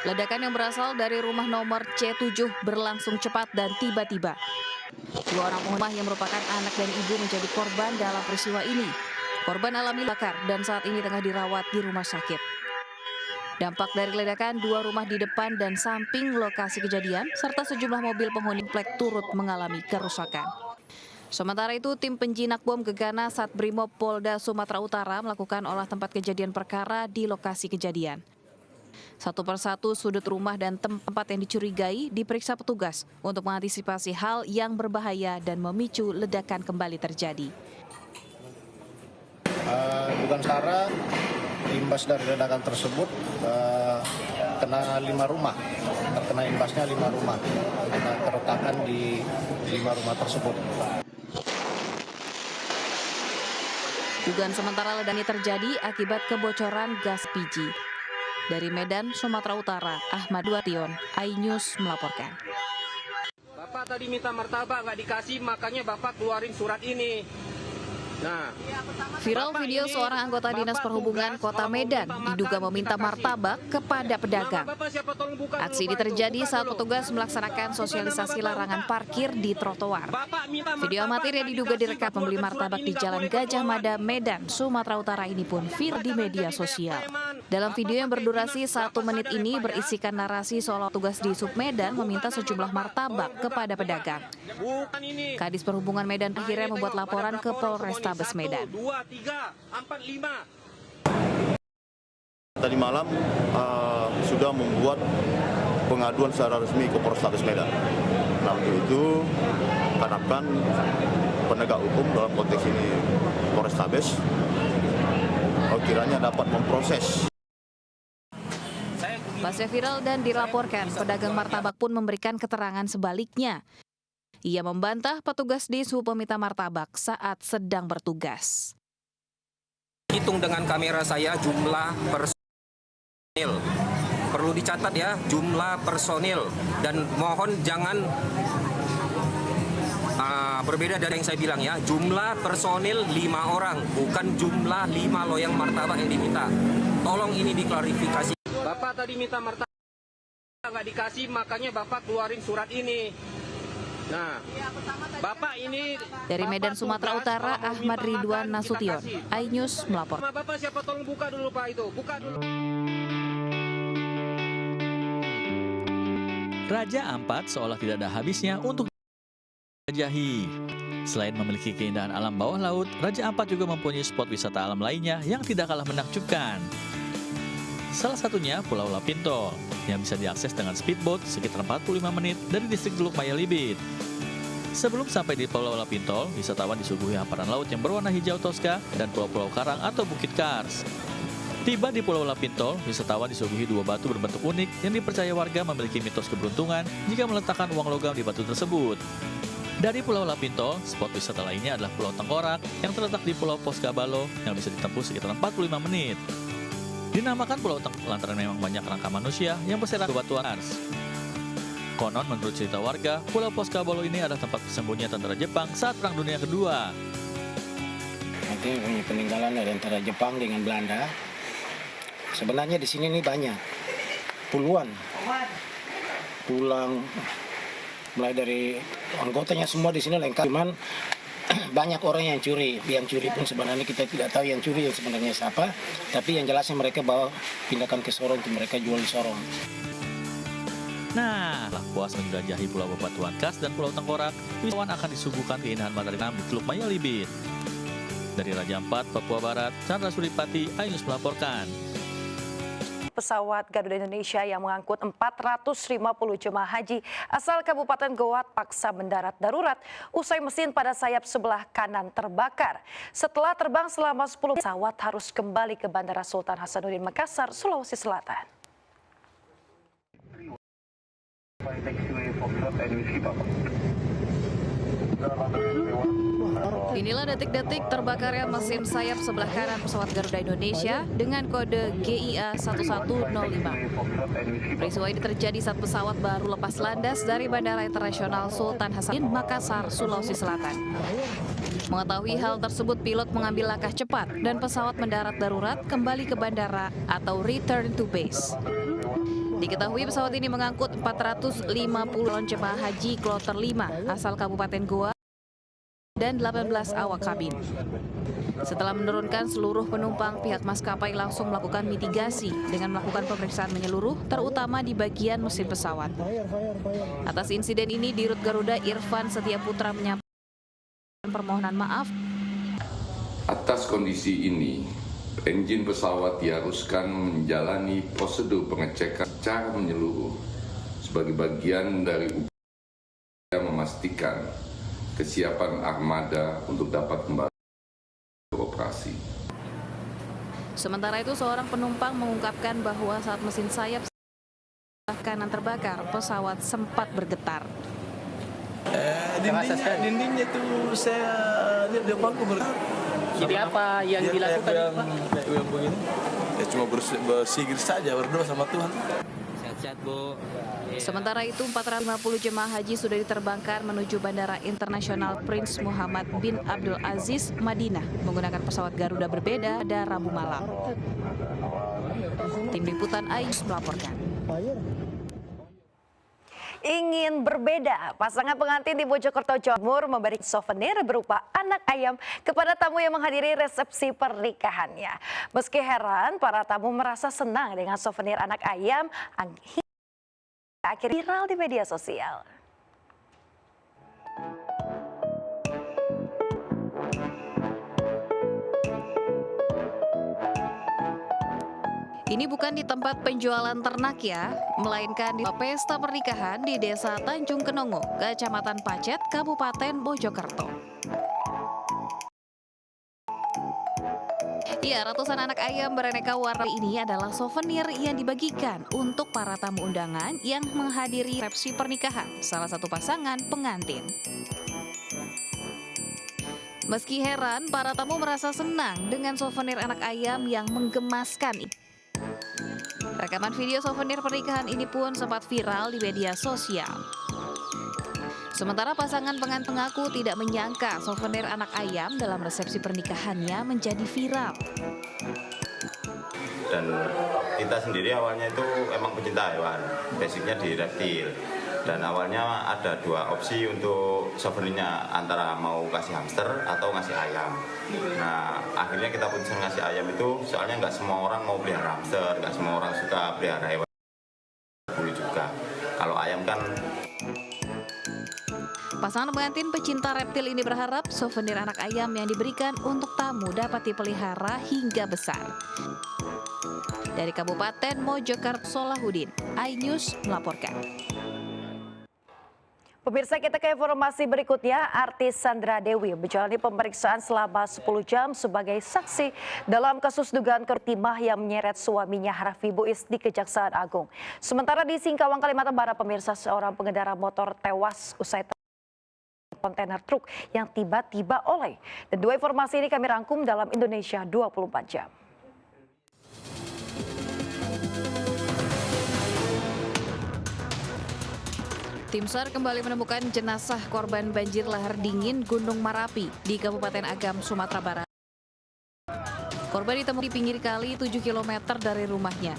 Ledakan yang berasal dari rumah nomor C7 berlangsung cepat dan tiba-tiba. Dua orang penghuni rumah yang merupakan anak dan ibu menjadi korban dalam peristiwa ini. Korban alami bakar dan saat ini tengah dirawat di rumah sakit. Dampak dari ledakan, dua rumah di depan dan samping lokasi kejadian, serta sejumlah mobil penghuni komplek turut mengalami kerusakan. Sementara itu, tim penjinak bom Gegana Satbrimob Polda Sumatera Utara melakukan olah tempat kejadian perkara di lokasi kejadian. Satu persatu sudut rumah dan tempat yang dicurigai diperiksa petugas untuk mengantisipasi hal yang berbahaya dan memicu ledakan kembali terjadi. Dugaan sementara imbas dari ledakan tersebut kena 5 rumah, terkena imbasnya 5 rumah, karena keretakan di 5 rumah tersebut. Dugaan sementara ledakan terjadi akibat kebocoran gas LPG. Dari Medan, Sumatera Utara, Ahmad Duation, iNews melaporkan. Bapak tadi minta martabak, nggak dikasih, makanya Bapak keluarin surat ini. Nah, viral video seorang anggota Dinas Perhubungan Kota Medan diduga meminta martabak kepada pedagang. Aksi ini terjadi saat petugas melaksanakan sosialisasi larangan parkir di trotoar. Video amatir yang diduga direkam pembeli martabak di Jalan Gajah Mada, Medan, Sumatera Utara ini pun viral di media sosial. Dalam video yang berdurasi 1 menit ini berisikan narasi seolah petugas di Sub Medan meminta sejumlah martabak kepada pedagang. Kadis Perhubungan Medan akhirnya membuat laporan ke Polrestabes Medan. Tadi malam sudah membuat pengaduan secara resmi ke Polrestabes Medan. Nah, untuk itu harapkan penegak hukum dalam konteks ini Polrestabes kiranya dapat memproses. Pasca viral dan dilaporkan, pedagang martabak pun memberikan keterangan sebaliknya. Ia membantah petugas di Sub peminta martabak saat sedang bertugas. Hitung dengan kamera saya jumlah personil. Perlu dicatat ya, jumlah personil. Dan mohon jangan berbeda dari yang saya bilang ya. Jumlah personil 5 orang, bukan jumlah 5 loyang martabak yang diminta. Tolong ini diklarifikasi. Bapak tadi minta martabak, nggak dikasih, makanya Bapak keluarin surat ini. Nah, Bapak ini dari Medan, Sumatera Utara, Ahmad Ridwan Nasution, iNews melapor. Bapak siapa, tolong buka dulu Pak itu, buka dulu. Raja Ampat seolah tidak ada habisnya untuk dijelajahi. Selain memiliki keindahan alam bawah laut, Raja Ampat juga mempunyai spot wisata alam lainnya yang tidak kalah menakjubkan. Salah satunya Pulau Lapintol, yang bisa diakses dengan speedboat sekitar 45 menit dari distrik Teluk Maya Libit. Sebelum sampai di Pulau Lapintol, wisatawan disuguhi hamparan laut yang berwarna hijau toska dan pulau-pulau karang atau bukit kars. Tiba di Pulau Lapintol, wisatawan disuguhi 2 batu berbentuk unik yang dipercaya warga memiliki mitos keberuntungan jika meletakkan uang logam di batu tersebut. Dari Pulau Lapintol, spot wisata lainnya adalah Pulau Tengkorak yang terletak di Pulau Poskabalo yang bisa ditempuh sekitar 45 menit. Dinamakan Pulau Tengkorak lantaran memang banyak kerangka manusia yang berserakan batuan kars. Konon menurut cerita warga, Pulau Poskabalo ini adalah tempat persembunyian tentara Jepang saat Perang Dunia Kedua. Nanti punya peninggalan dari antara Jepang dengan Belanda. Sebenarnya di sini nih banyak, puluhan, tulang, mulai dari anggotanya semua di sini lengkap. Cuman banyak orang yang curi pun sebenarnya kita tidak tahu yang curi yang sebenarnya siapa, tapi yang jelasnya mereka bawa pindahkan ke Sorong untuk mereka jual di Sorong. Nah, setelah puas menjelajahi Pulau Bebatuan Kars dan Pulau Tengkorak, wisatawan akan disuguhkan keindahan matahari di Teluk Maya Libit. Dari Raja Ampat, Papua Barat, Chandra Suripati, iNews melaporkan. Pesawat Garuda Indonesia yang mengangkut 450 jemaah haji asal Kabupaten Goa paksa mendarat darurat usai mesin pada sayap sebelah kanan terbakar. Setelah terbang selama 10 menit, pesawat harus kembali ke Bandara Sultan Hasanuddin Makassar, Sulawesi Selatan. Inilah detik-detik terbakarnya mesin sayap sebelah kanan pesawat Garuda Indonesia dengan kode GIA 1105. Peristiwa ini terjadi saat pesawat baru lepas landas dari Bandara Internasional Sultan Hasanuddin Makassar, Sulawesi Selatan. Mengetahui hal tersebut, pilot mengambil langkah cepat dan pesawat mendarat darurat kembali ke bandara atau return to base. Diketahui pesawat ini mengangkut 450 calon jemaah haji kloter 5 asal Kabupaten Goa dan 18 awak kabin. Setelah menurunkan seluruh penumpang, pihak maskapai langsung melakukan mitigasi dengan melakukan pemeriksaan menyeluruh, terutama di bagian mesin pesawat. Atas insiden ini, Dirut Garuda Irfan Setiaputra menyampaikan permohonan maaf. Atas kondisi ini, engine pesawat diharuskan menjalani prosedur pengecekan secara menyeluruh sebagai bagian dari upaya memastikan kesiapan armada untuk dapat kembali beroperasi. Sementara itu, seorang penumpang mengungkapkan bahwa saat mesin sayap kanan terbakar, pesawat sempat bergetar. Dindingnya tuh saya lihat di depanku bergetar. Jadi apa yang dilakukan Pak? Yang begini? Ya cuma bersigir saja, berdoa sama Tuhan. Sehat-sehat Bu. Sementara itu, 450 jemaah haji sudah diterbangkan menuju Bandara Internasional Prince Muhammad bin Abdul Aziz, Madinah, menggunakan pesawat Garuda berbeda pada Rabu malam. Tim Liputan Ayus melaporkan. Ingin berbeda, pasangan pengantin di Mojokerto, Jawa Timur memberi souvenir berupa anak ayam kepada tamu yang menghadiri resepsi pernikahannya. Meski heran, para tamu merasa senang dengan souvenir anak ayam hingga akhirnya viral di media sosial. Ini bukan di tempat penjualan ternak ya, melainkan di pesta pernikahan di Desa Tanjung Kenongo, Kecamatan Pacet, Kabupaten Mojokerto. Ya, ratusan anak ayam beraneka warna ini adalah souvenir yang dibagikan untuk para tamu undangan yang menghadiri resepsi pernikahan salah satu pasangan pengantin. Meski heran, para tamu merasa senang dengan souvenir anak ayam yang menggemaskan. Rekaman video souvenir pernikahan ini pun sempat viral di media sosial. Sementara pasangan pengantin mengaku tidak menyangka souvenir anak ayam dalam resepsi pernikahannya menjadi viral. Dan kita sendiri awalnya itu emang pecinta hewan, basicnya di reptil. Dan awalnya ada dua opsi untuk souvenirnya, antara mau kasih hamster atau ngasih ayam. Nah, akhirnya kita putuskan ngasih ayam itu, soalnya nggak semua orang mau pelihara hamster, nggak semua orang suka pelihara hewan bulu juga. Kalau ayam kan. Pasangan pengantin pecinta reptil ini berharap souvenir anak ayam yang diberikan untuk tamu dapat dipelihara hingga besar. Dari Kabupaten Mojokerto, Solahuddin, iNews melaporkan. Pemirsa, kita ke informasi berikutnya. Artis Sandra Dewi menjalani pemeriksaan selama 10 jam sebagai saksi dalam kasus dugaan timah yang menyeret suaminya Harvey Buiz di Kejaksaan Agung. Sementara di Singkawang, Kalimantan Barat, pemirsa, seorang pengendara motor tewas usai kontainer truk yang tiba-tiba oleng. Dan dua informasi ini kami rangkum dalam Indonesia 24 jam. Tim SAR kembali menemukan jenazah korban banjir lahar dingin Gunung Marapi di Kabupaten Agam, Sumatera Barat. Korban ditemukan di pinggir kali 7 km dari rumahnya.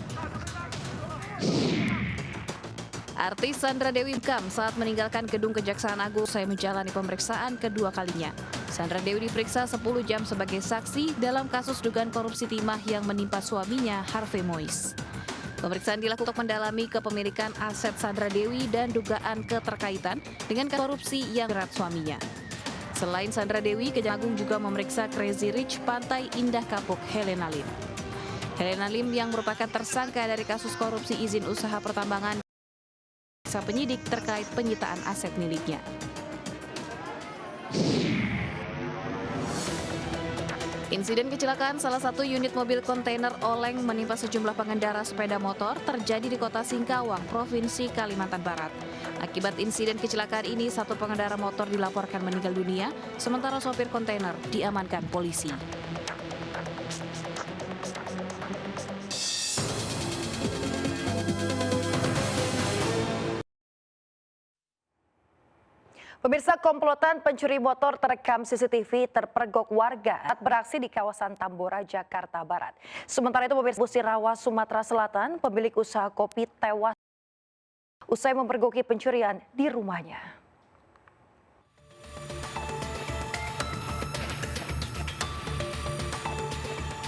Artis Sandra Dewi Kam saat meninggalkan gedung Kejaksaan Agung usai menjalani pemeriksaan kedua kalinya. Sandra Dewi diperiksa 10 jam sebagai saksi dalam kasus dugaan korupsi timah yang menimpa suaminya Harvey Buiz. Pemeriksaan dilakukan untuk mendalami kepemilikan aset Sandra Dewi dan dugaan keterkaitan dengan korupsi yang berat suaminya. Selain Sandra Dewi, Kejaksaan Agung juga memeriksa Crazy Rich Pantai Indah Kapuk Helena Lim. Helena Lim yang merupakan tersangka dari kasus korupsi izin usaha pertambangan penyidik terkait penyitaan aset miliknya. Insiden kecelakaan salah satu unit mobil kontainer oleng menimpa sejumlah pengendara sepeda motor terjadi di Kota Singkawang, Provinsi Kalimantan Barat. Akibat insiden kecelakaan ini, satu pengendara motor dilaporkan meninggal dunia, sementara sopir kontainer diamankan polisi. Pemirsa, komplotan pencuri motor terekam CCTV terpergok warga saat beraksi di kawasan Tambora, Jakarta Barat. Sementara itu, pemirsa, Musirawas, Sumatera Selatan, pemilik usaha kopi tewas usai memergoki pencurian di rumahnya.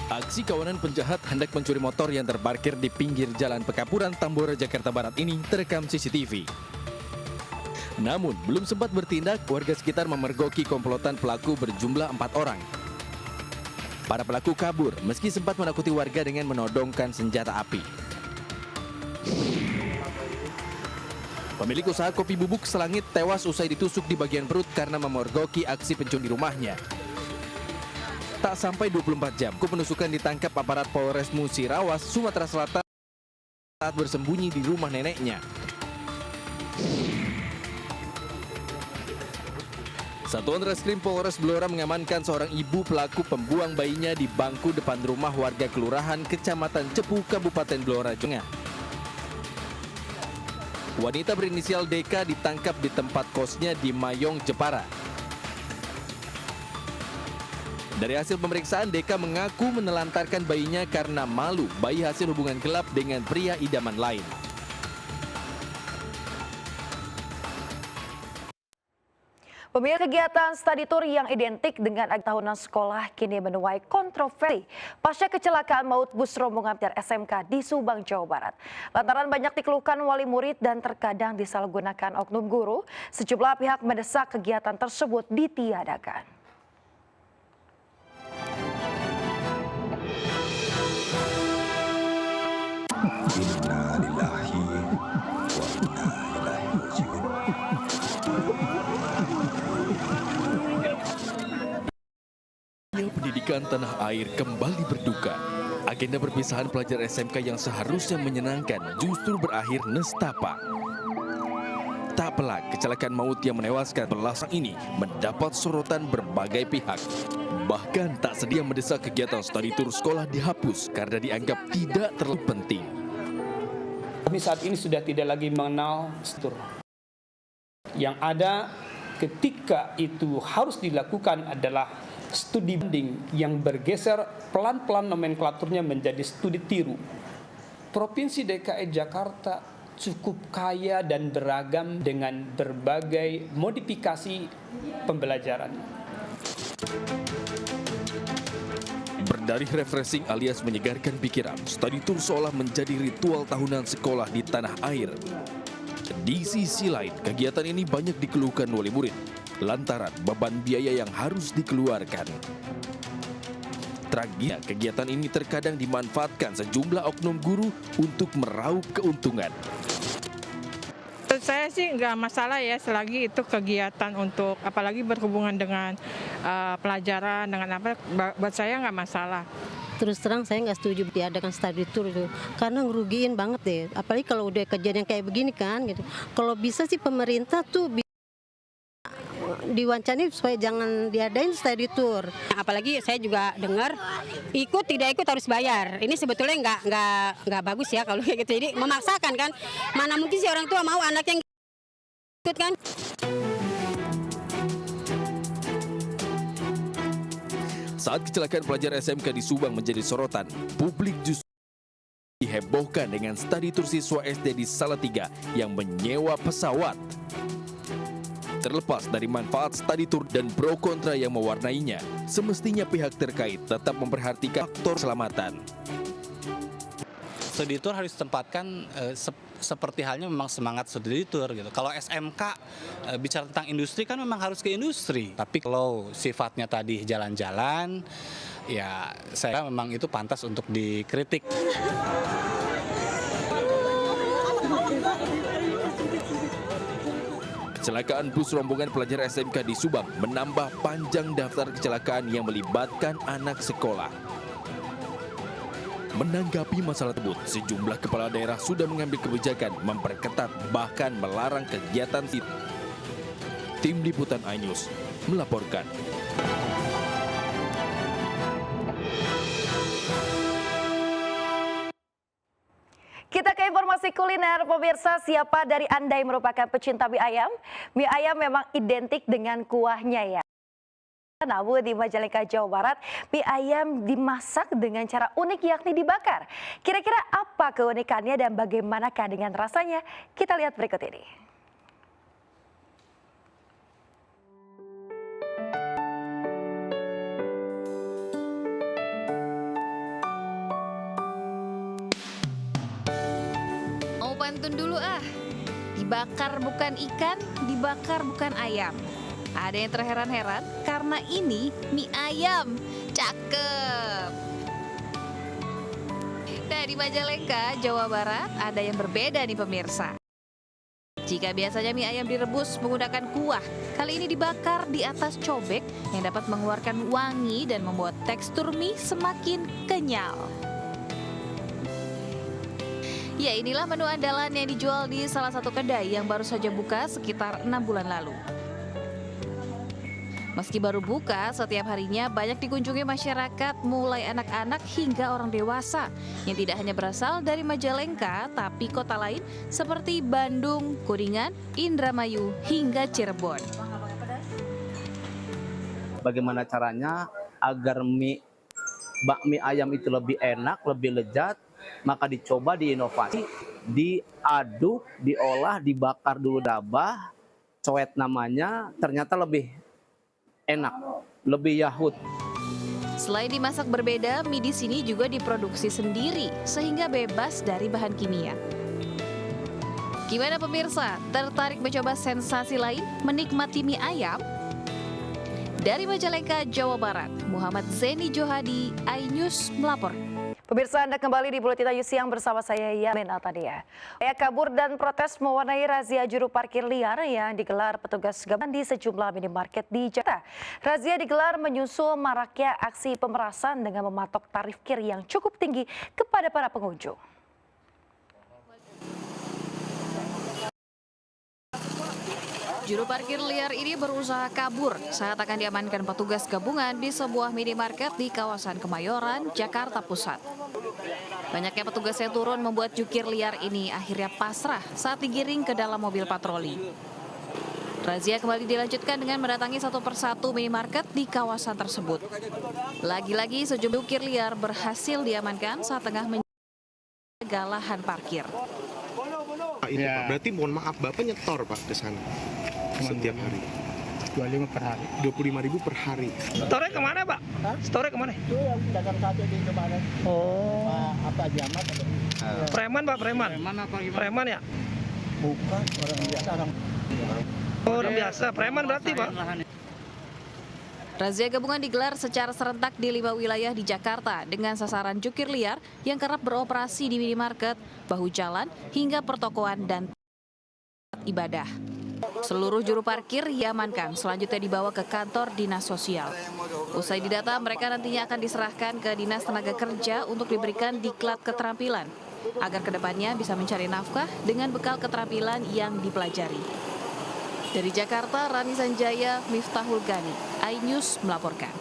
Aksi kawanan penjahat hendak mencuri motor yang terparkir di pinggir Jalan Pekapuran, Tambora, Jakarta Barat ini terekam CCTV. Namun, belum sempat bertindak, warga sekitar memergoki komplotan pelaku berjumlah 4 orang. Para pelaku kabur meski sempat menakuti warga dengan menodongkan senjata api. Pemilik usaha kopi bubuk Selangit tewas usai ditusuk di bagian perut karena memergoki aksi pencuri di rumahnya. Tak sampai 24 jam, penusukan ditangkap aparat Polres Musirawas, Sumatera Selatan saat bersembunyi di rumah neneknya. Satuan Reskrim Polres Blora mengamankan seorang ibu pelaku pembuang bayinya di bangku depan rumah warga Kelurahan Kecamatan Cepu, Kabupaten Blora, Jawa Tengah. Wanita berinisial DK ditangkap di tempat kosnya di Mayong, Jepara. Dari hasil pemeriksaan, DK mengaku menelantarkan bayinya karena malu bayi hasil hubungan gelap dengan pria idaman lain. Pemirsa, kegiatan study tour yang identik dengan tahunan sekolah kini menuai kontroversi pasca kecelakaan maut bus rombongan pelajar SMK di Subang, Jawa Barat. Lantaran banyak dikeluhkan wali murid dan terkadang disalahgunakan oknum guru, sejumlah pihak mendesak kegiatan tersebut ditiadakan. Pendidikan tanah air kembali berduka. Agenda perpisahan pelajar SMK yang seharusnya menyenangkan justru berakhir nestapa. Tak pelak, kecelakaan maut yang menewaskan belasan ini mendapat sorotan berbagai pihak. Bahkan tak sedia mendesak kegiatan study tour sekolah dihapus karena dianggap tidak terlalu penting. Kami saat ini sudah tidak lagi mengenal tour. Yang ada ketika itu harus dilakukan adalah studi banding yang bergeser pelan-pelan nomenklaturnya menjadi studi tiru. Provinsi DKI Jakarta cukup kaya dan beragam dengan berbagai modifikasi pembelajaran. Berdalih refreshing alias menyegarkan pikiran, study tour seolah menjadi ritual tahunan sekolah di tanah air. Di sisi lain, kegiatan ini banyak dikeluhkan wali murid lantaran beban biaya yang harus dikeluarkan. Tragisnya, kegiatan ini terkadang dimanfaatkan sejumlah oknum guru untuk meraup keuntungan. Menurut saya sih nggak masalah ya selagi itu kegiatan untuk apalagi berhubungan dengan pelajaran dengan apa, buat saya nggak masalah. Terus terang saya nggak setuju diadakan study tour itu karena ngerugiin banget deh, apalagi kalau udah kejadian kayak begini kan gitu. Kalau bisa sih pemerintah tuh diwancani supaya jangan diadain study tour. Apalagi saya juga dengar ikut tidak ikut harus bayar. Ini sebetulnya nggak bagus ya kalau kayak gitu. Jadi memaksakan kan. Mana mungkin sih orang tua mau anaknya ikut kan? Saat kecelakaan pelajar SMK di Subang menjadi sorotan, publik justru dihebohkan dengan study tour siswa SD di Salatiga yang menyewa pesawat. Terlepas dari manfaat study tour dan pro kontra yang mewarnainya, semestinya pihak terkait tetap memperhatikan faktor keselamatan. Study tour harus ditempatkan seperti halnya memang semangat study tour gitu. Kalau SMK bicara tentang industri kan memang harus ke industri. Tapi kalau sifatnya tadi jalan-jalan, ya saya memang itu pantas untuk dikritik. Kecelakaan bus rombongan pelajar SMK di Subang menambah panjang daftar kecelakaan yang melibatkan anak sekolah. Menanggapi masalah tersebut, sejumlah kepala daerah sudah mengambil kebijakan memperketat bahkan melarang kegiatan itu. Tim Liputan iNews melaporkan. Kita ke informasi kuliner, pemirsa. Siapa dari Anda yang merupakan pecinta mie ayam? Mie ayam memang identik dengan kuahnya ya. namun di Majalengka, Jawa Barat, mie ayam dimasak dengan cara unik yakni dibakar. Kira-kira apa keunikannya dan bagaimanakah dengan rasanya? Kita lihat berikut ini. Mau pantun dulu ah. Dibakar bukan ikan, dibakar bukan ayam. Ada yang terheran-heran karena ini mie ayam. Cakep. Nah, di Majalengka, Jawa Barat ada yang berbeda nih pemirsa. Jika biasanya mie ayam direbus menggunakan kuah, kali ini dibakar di atas cobek yang dapat mengeluarkan wangi dan membuat tekstur mie semakin kenyal. Ya, inilah menu andalan yang dijual di salah satu kedai yang baru saja buka sekitar 6 bulan lalu. Meski baru buka, setiap harinya banyak dikunjungi masyarakat mulai anak-anak hingga orang dewasa yang tidak hanya berasal dari Majalengka, tapi kota lain seperti Bandung, Kuningan, Indramayu, hingga Cirebon. Bagaimana caranya agar bakmi ayam itu lebih enak, lebih lezat, maka dicoba diinovasi, diaduk, diolah, dibakar dulu dabah, coet namanya, ternyata lebih enak, lebih yahut. Selain dimasak berbeda, mie di sini juga diproduksi sendiri sehingga bebas dari bahan kimia. Gimana pemirsa? Tertarik mencoba sensasi lain, menikmati mie ayam? Dari Majalengka, Jawa Barat, Muhammad Zeni Johadi, iNews melapor. Pemirsa, Anda kembali di Buletin Ayu Siang bersama saya Yamin Altadia. Kabur dan protes mewarnai razia juru parkir liar yang digelar petugas gabungan di sejumlah minimarket di Jakarta. Razia digelar menyusul maraknya aksi pemerasan dengan mematok tarif kir yang cukup tinggi kepada para pengunjung. Juru parkir liar ini berusaha kabur saat akan diamankan petugas gabungan di sebuah minimarket di kawasan Kemayoran, Jakarta Pusat. Banyaknya petugas yang turun membuat jukir liar ini akhirnya pasrah saat digiring ke dalam mobil patroli. Razia kembali dilanjutkan dengan mendatangi satu persatu minimarket di kawasan tersebut. Lagi-lagi sejumlah jukir liar berhasil diamankan saat tengah menjaga lahan parkir. Ini Pak, berarti mohon maaf Bapak nyetor Pak ke sana setiap hari? 25 per hari. 25.000 per hari. Store kemana Pak? Store kemana? Itu yang dagang sate di kemarin. Oh. Apa Jamat? Preman Pak, preman. Preman apa gimana? Preman ya? Bukan, orang biasa. Oh, orang biasa. Preman berarti Pak? Razia gabungan digelar secara serentak di 5 wilayah di Jakarta dengan sasaran jukir liar yang kerap beroperasi di minimarket, bahu jalan, hingga pertokoan dan ibadah. Seluruh juru parkir diamankan, selanjutnya dibawa ke kantor dinas sosial. Usai didata, mereka nantinya akan diserahkan ke Dinas Tenaga Kerja untuk diberikan diklat keterampilan, agar kedepannya bisa mencari nafkah dengan bekal keterampilan yang dipelajari. Dari Jakarta, Rani Sanjaya, Miftahul Gani, iNews melaporkan.